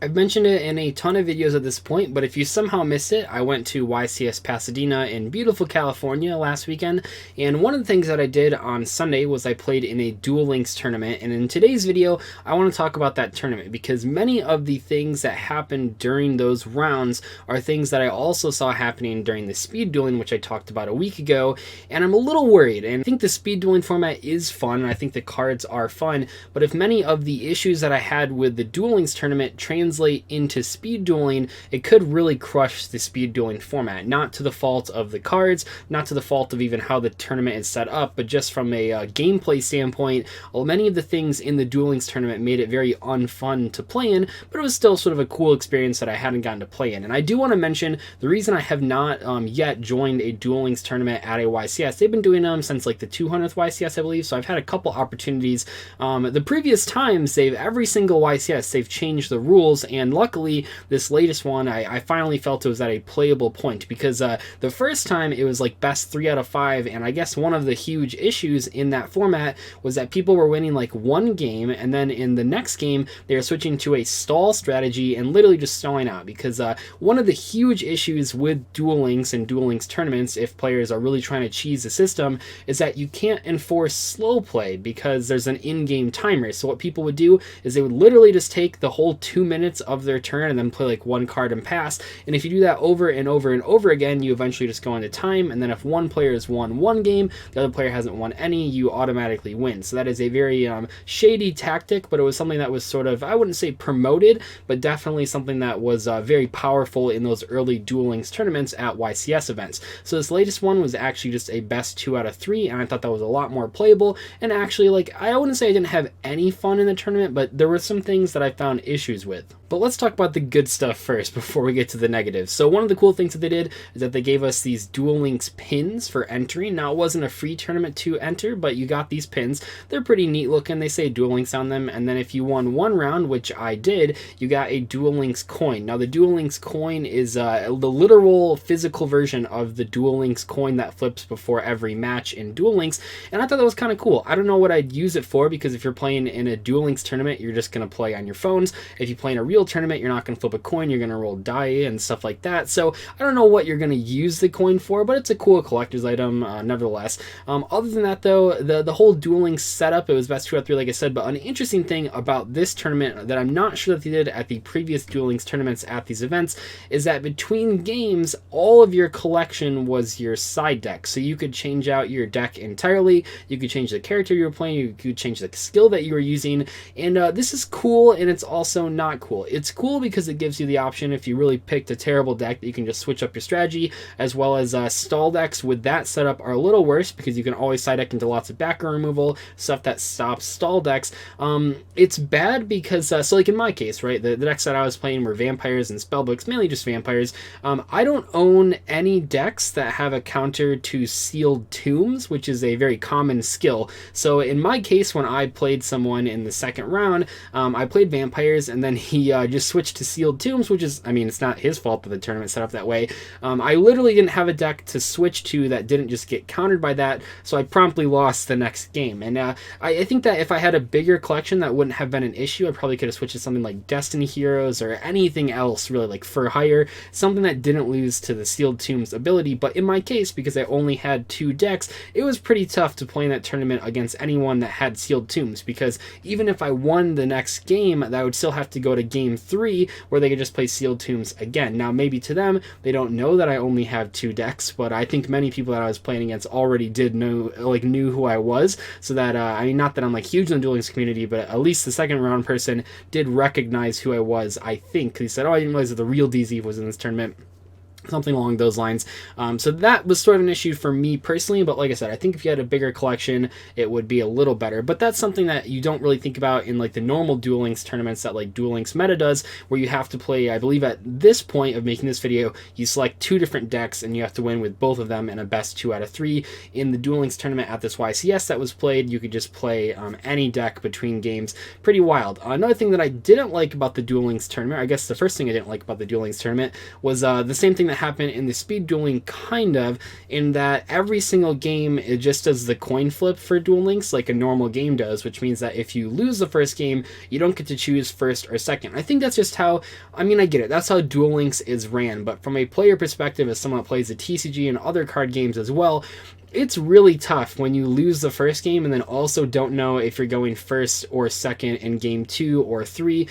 I've mentioned it in a ton of videos at this point, but if you somehow missed it, I went to YCS Pasadena in beautiful California last weekend, and one of the things that I did on Sunday was I played in a Duel Links tournament, and in today's video, I want to talk about that tournament because many of the things that happened during those rounds are things that I also saw happening during the speed dueling, which I talked about a week ago, and I'm a little worried, and I think the speed dueling format is fun, and I think the cards are fun, but if many of the issues that I had with the Duel Links tournament translate into speed dueling, it could really crush the speed dueling format. Not to the fault of the cards, not to the fault of even how the tournament is set up, but just from a gameplay standpoint, many of the things in the Duel Links tournament made it very unfun to play in, but it was still sort of a cool experience that I hadn't gotten to play in. And I do want to mention the reason I have not yet joined a Duel Links tournament at a YCS. They've been doing them since like the 200th YCS, I believe, so I've had a couple opportunities. The previous times, every single YCS, they've changed the rules, and luckily this latest one I finally felt it was at a playable point, because the first time it was like best 3 out of 5, and I guess one of the huge issues in that format was that people were winning like one game, and then in the next game they were switching to a stall strategy and literally just stalling out, because one of the huge issues with Duel Links and Duel Links tournaments, if players are really trying to cheese the system, is that you can't enforce slow play because there's an in-game timer. So what people would do is they would literally just take the whole 2 minutes of their turn and then play like one card and pass, and if you do that over and over and over again, you eventually just go into time, and then if one player has won one game, the other player hasn't won any, you automatically win. So that is a very shady tactic, but it was something that was sort of, I wouldn't say promoted, but definitely something that was very powerful in those early Duel Links tournaments at YCS events. So this latest one was actually just a best 2 out of 3, and I thought that was a lot more playable, and actually, like, I wouldn't say I didn't have any fun in the tournament, but there were some things that I found issues with. But let's talk about the good stuff first before we get to the negatives. So one of the cool things that they did is that they gave us these Duel Links pins for entering. Now, it wasn't a free tournament to enter, but you got these pins. They're pretty neat looking. They say Duel Links on them, and then if you won one round, which I did, you got a Duel Links coin. Now, the Duel Links coin is the literal physical version of the Duel Links coin that flips before every match in Duel Links, and I thought that was kind of cool. I don't know what I'd use it for, because if you're playing in a Duel Links tournament, you're just going to play on your phones. If you play in a real tournament, you're not going to flip a coin, you're going to roll die and stuff like that. So I don't know what you're going to use the coin for, but it's a cool collector's item nevertheless. Other than that though, the whole Duel Links setup, it was best 2 out of 3 like I said, but an interesting thing about this tournament that I'm not sure that they did at the previous Duel Links tournaments at these events is that between games, all of your collection was your side deck. So you could change out your deck entirely, you could change the character you were playing, you could change the skill that you were using, and this is cool, and it's also not cool. It's cool because it gives you the option, if you really picked a terrible deck, that you can just switch up your strategy, as well as stall decks with that setup are a little worse because you can always side deck into lots of background removal, stuff that stops stall decks. It's bad because, so like in my case, right, the decks that I was playing were vampires and spellbooks, mainly just vampires. I don't own any decks that have a counter to sealed tombs, which is a very common skill. So in my case, when I played someone in the second round, I played vampires, and then he just switched to sealed tombs, which is, I mean, it's not his fault that the tournament set up that way. I literally didn't have a deck to switch to that didn't just get countered by that, so I promptly lost the next game. And I think that if I had a bigger collection, that wouldn't have been an issue. I probably could have switched to something like Destiny Heroes or anything else, really, like For Hire, something that didn't lose to the sealed tombs ability. But in my case, because I only had 2 decks, it was pretty tough to play in that tournament against anyone that had sealed tombs, because even if I won the next game, that would still have to go to game 3, where they could just play sealed tombs again. Now, maybe to them, they don't know that I only have 2 decks, but I think many people that I was playing against already did know, like, knew who I was, so that, I mean, not that I'm, like, huge in the Duel Links community, but at least the second round person did recognize who I was, I think. He said, oh, I didn't realize that the real Dzeeff was in this tournament. Something along those lines. So that was sort of an issue for me personally, but like I said, I think if you had a bigger collection, it would be a little better. But that's something that you don't really think about in like the normal Duel Links tournaments that like Duel Links Meta does, where you have to play, I believe at this point of making this video, you select 2 different decks and you have to win with both of them in a best 2 out of 3. In the Duel Links tournament at this YCS that was played, you could just play any deck between games. Pretty wild. Another thing that I didn't like about the Duel Links tournament, I guess the first thing I didn't like about the Duel Links tournament, was the same thing that happen in the speed dueling, kind of, in that every single game, it just does the coin flip for Duel Links like a normal game does, which means that if you lose the first game, you don't get to choose first or second. I think that's just how, I mean, I get it, that's how Duel Links is ran, but from a player perspective, as someone that plays the TCG and other card games as well, it's really tough when you lose the first game and then also don't know if you're going first or second in game 2 or 3.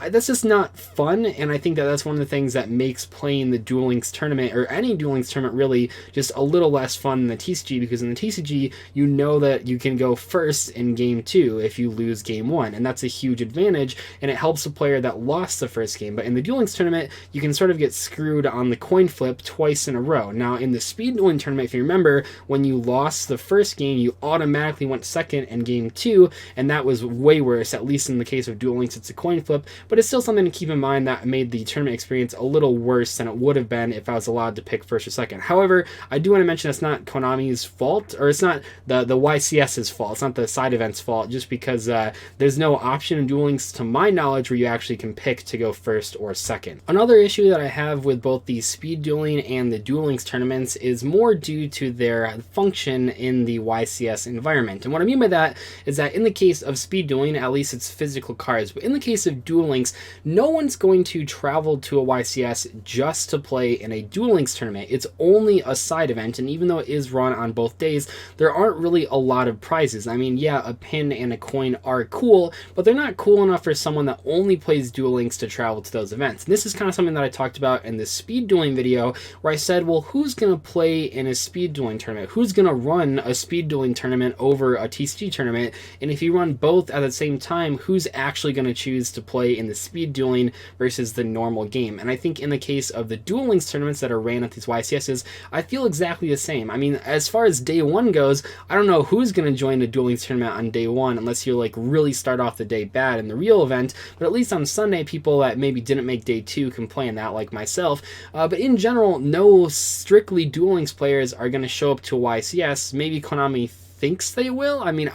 That's just not fun, and I think that that's one of the things that makes playing the Duel Links tournament, or any Duel Links tournament really, just a little less fun than the TCG, because in the TCG, you know that you can go first in game 2 if you lose game 1, and that's a huge advantage, and it helps the player that lost the first game. But in the Duel Links tournament, you can sort of get screwed on the coin flip twice in a row. Now, in the speed dueling tournament, if you remember, when you lost the first game, you automatically went second in game 2, and that was way worse, at least in the case of Duel Links. It's a coin flip, but it's still something to keep in mind that made the tournament experience a little worse than it would have been if I was allowed to pick first or second. However, I do want to mention it's not Konami's fault, or it's not the YCS's fault, it's not the side event's fault, just because there's no option in Duel Links, to my knowledge, where you actually can pick to go first or second. Another issue that I have with both the speed dueling and the Duel Links tournaments is more due to their function in the YCS environment. And what I mean by that is that in the case of speed dueling, at least it's physical cards, but in the case of Duel Links, no one's going to travel to a YCS just to play in a Duel Links tournament. It's only a side event, and even though it is run on both days, there aren't really a lot of prizes. I mean, yeah, a pin and a coin are cool, but they're not cool enough for someone that only plays Duel Links to travel to those events. And this is kind of something that I talked about in the speed dueling video, where I said, well, who's going to play in a speed dueling tournament? Who's going to run a speed dueling tournament over a TCG tournament? And if you run both at the same time, who's actually going to choose to play in the speed dueling versus the normal game? And I think in the case of the Duel Links tournaments that are ran at these YCSs, I feel exactly the same. I mean, as far as day one goes, I don't know who's going to join the Duel Links tournament on day one, unless you like really start off the day bad in the real event. But at least on Sunday, people that maybe didn't make day 2 can play in that, like myself. But in general, no strictly Duel Links players are going to show up to a YCS. Maybe Konami thinks they will. I mean,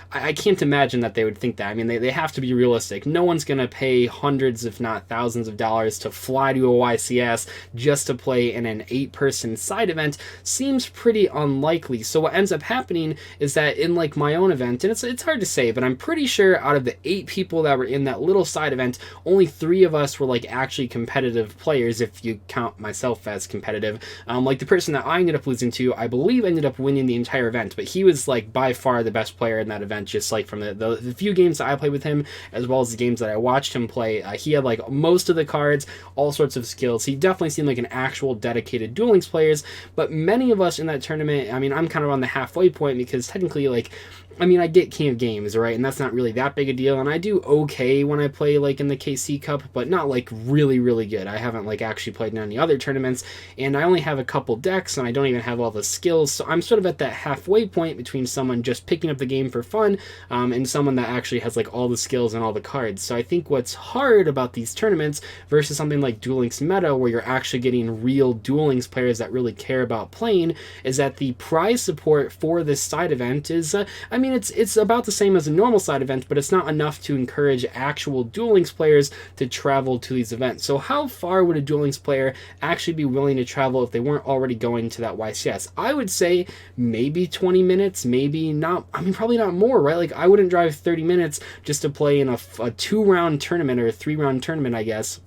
I can't imagine that they would think that. I mean, they have to be realistic. No one's going to pay hundreds, if not thousands of dollars to fly to a YCS just to play in an 8-person side event. Seems pretty unlikely. So what ends up happening is that in like my own event, and it's hard to say, but I'm pretty sure out of the 8 people that were in that little side event, only 3 of us were like actually competitive players, if you count myself as competitive. Like the person that I ended up losing to, I believe ended up winning the entire event, but he was like by far the best player in that event, just like from the few games that I played with him, as well as the games that I watched him play. He had like most of the cards, all sorts of skills. He definitely seemed like an actual dedicated Duel Links players, but many of us in that tournament, I mean, I'm kind of on the halfway point, because technically, like, I mean, I get King of Games, right? And that's not really that big a deal. And I do okay when I play, like, in the KC Cup, but not, like, really, really good. I haven't, like, actually played in any other tournaments. And I only have a couple decks, and I don't even have all the skills. So I'm sort of at that halfway point between someone just picking up the game for fun and someone that actually has, like, all the skills and all the cards. So I think what's hard about these tournaments versus something like Duel Links Meta, where you're actually getting real Duel Links players that really care about playing, is that the prize support for this side event is, I mean, it's about the same as a normal side event, but it's not enough to encourage actual Duel Links players to travel to these events. So how far would a Duel Links player actually be willing to travel if they weren't already going to that YCS? I would say maybe 20 minutes, maybe not. I mean, probably not more, right? Like, I wouldn't drive 30 minutes just to play in a 2-round tournament, or a 3-round tournament, I guess,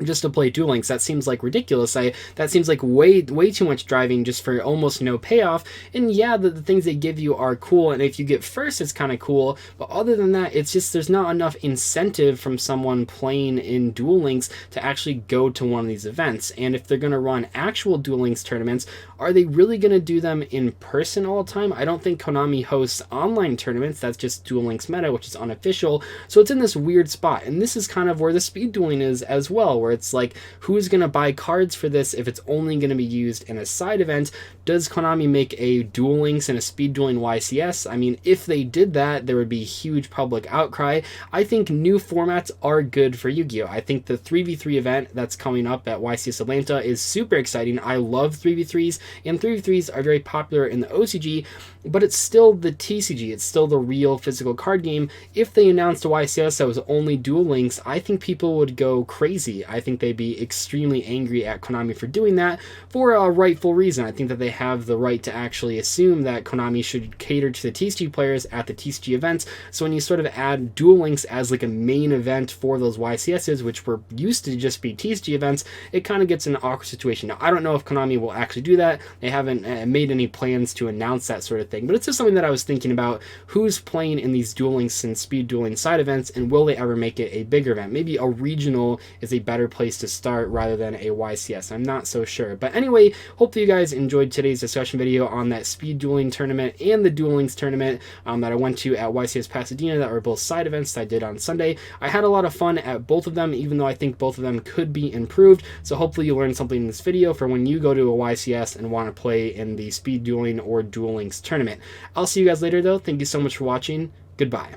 just to play Duel Links. That seems like ridiculous. That seems like way too much driving just for almost no payoff. And yeah, the things they give you are cool, and if you get first, it's kind of cool, but other than that, it's just there's not enough incentive from someone playing in Duel Links to actually go to one of these events. And if they're going to run actual Duel Links tournaments, are they really going to do them in person all the time? I don't think Konami hosts online tournaments. That's just Duel Links Meta, which is unofficial. So it's in this weird spot, and this is kind of where the speed dueling is as well, where it's like, who's going to buy cards for this if it's only going to be used in a side event? Does Konami make a Duel Links and a speed dueling YCS? I mean, if they did that, there would be huge public outcry. I think new formats are good for Yu-Gi-Oh! I think the 3v3 event that's coming up at YCS Atlanta is super exciting. I love 3v3s, and 3v3s are very popular in the OCG, but it's still the TCG. It's still the real physical card game. If they announced a YCS that was only Duel Links, I think people would go crazy. I think they'd be extremely angry at Konami for doing that for a rightful reason. I think that they have the right to actually assume that Konami should cater to the TCG players at the TCG events. So when you sort of add Duel Links as like a main event for those YCSs, which were used to just be TCG events, it kind of gets an awkward situation. Now, I don't know if Konami will actually do that. They haven't made any plans to announce that sort of thing, but it's just something that I was thinking about. Who's playing in these Duel Links and speed dueling side events, and will they ever make it a bigger event? Maybe a regional is a better place to start rather than a YCS. I'm not so sure. But anyway, hopefully you guys enjoyed today's discussion video on that speed dueling tournament and the Duel Links tournament that I went to at YCS Pasadena that were both side events that I did on Sunday. I had a lot of fun at both of them, even though I think both of them could be improved. So hopefully you learned something in this video for when you go to a YCS and want to play in the speed dueling or Duel Links tournament. I'll see you guys later though. Thank you so much for watching. Goodbye.